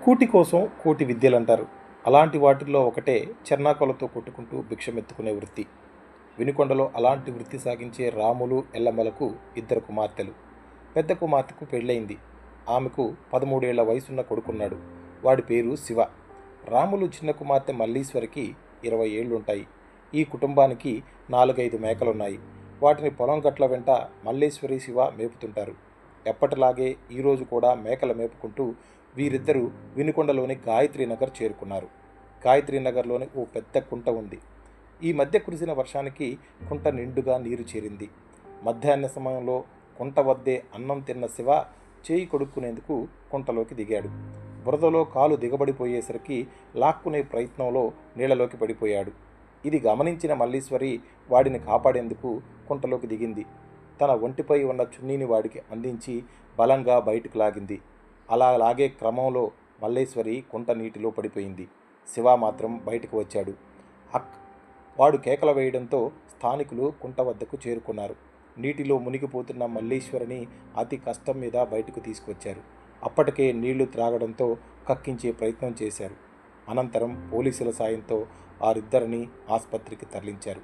కూటి కోసం కోటి విద్యలంటారు. అలాంటి వాటిల్లో ఒకటే చెన్నాకోలతో కొట్టుకుంటూ భిక్షమెత్తుకునే వృత్తి. వినుకొండలో అలాంటి వృత్తి సాగించే రాములు ఎల్లమ్మలకు ఇద్దరు కుమార్తెలు. పెద్ద కుమార్తెకు పెళ్ళయింది. ఆమెకు 13 ఏళ్ల వయసున్న కొడుకున్నాడు. వాడి పేరు శివ. రాములు చిన్న కుమార్తె మల్లీశ్వరికి 20 ఏళ్లుంటాయి. ఈ కుటుంబానికి 4-5 మేకలున్నాయి. వాటిని పొలం గట్ల వెంట మల్లేశ్వరి, శివ మేపుతుంటారు. ఎప్పటిలాగే ఈరోజు కూడా మేకలు మేపుకుంటూ వీరిద్దరూ వినుకొండలోని గాయత్రీనగర్ చేరుకున్నారు. గాయత్రీనగర్లోని ఓ పెద్ద కుంట ఉంది. ఈ మధ్య కురిసిన వర్షానికి కుంట నిండుగా నీరు చేరింది. మధ్యాహ్న సమయంలో కుంట వద్దే అన్నం తిన్న శివ చేయి కొడుక్కునేందుకు కుంటలోకి దిగాడు. బురదలో కాలు దిగబడిపోయేసరికి లాక్కునే ప్రయత్నంలో నీళ్లలోకి పడిపోయాడు. ఇది గమనించిన మల్లీశ్వరి వాడిని కాపాడేందుకు కుంటలోకి దిగింది. తన ఒంటిపై ఉన్న చున్నీని వాడికి అందించి బలంగా బయటకు లాగింది. అలా లాగే క్రమంలో మల్లేశ్వరి కుంట నీటిలో పడిపోయింది. శివ మాత్రం బయటకు వచ్చాడు. వాడు కేకలు వేయడంతో స్థానికులు కుంట వద్దకు చేరుకున్నారు. నీటిలో మునిగిపోతున్న మల్లేశ్వరిని అతి కష్టం మీద బయటకు తీసుకొచ్చారు. అప్పటికే నీళ్లు త్రాగడంతో కక్కించే ప్రయత్నం చేశారు. అనంతరం పోలీసుల సాయంతో వారిద్దరిని ఆసుపత్రికి తరలించారు.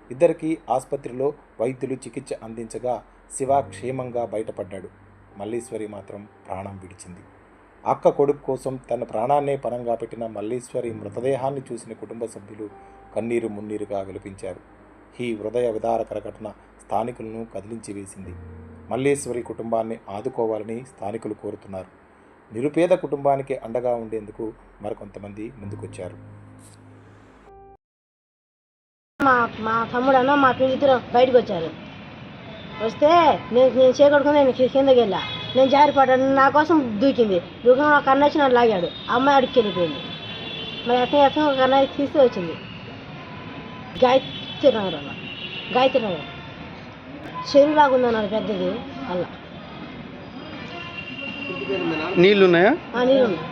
ఇద్దరికీ ఆసుపత్రిలో వైద్యులు చికిత్స అందించగా శివ క్షేమంగా బయటపడ్డాడు. మల్లీశ్వరి మాత్రం ప్రాణం విడిచింది. అక్క కొడుకు కోసం తన ప్రాణాన్నే పణంగా పెట్టిన మల్లీశ్వరి మృతదేహాన్ని చూసిన కుటుంబ సభ్యులు కన్నీరు మున్నీరుగా విలపించారు. ఈ హృదయ విదారకర ఘటన స్థానికులను కదిలించి వేసింది. మల్లేశ్వరి కుటుంబాన్ని ఆదుకోవాలని స్థానికులు కోరుతున్నారు. నిరుపేద కుటుంబానికి అండగా ఉండేందుకు మరికొంతమంది ముందుకొచ్చారు. మా తమ్ముడన్న మా పిల్లలు బయటకు వచ్చారు. వస్తే నేను చేకడుకుని నేను కిందకి వెళ్ళా. నేను జారిపడ్డాను. నా కోసం దూకింది. దూకం ఒక కన్న వచ్చి నన్ను లాగాడు. అమ్మాయి అడిగి వెళ్ళిపోయింది. మరి ఎక్కడ ఒక కన్న తీస్తే వచ్చింది. గాయత్రీనగర్ చెరువులాగా ఉందన్నారు పెద్దది. అలా నీళ్ళున్నాయా? నీళ్ళు ఉన్నాయి.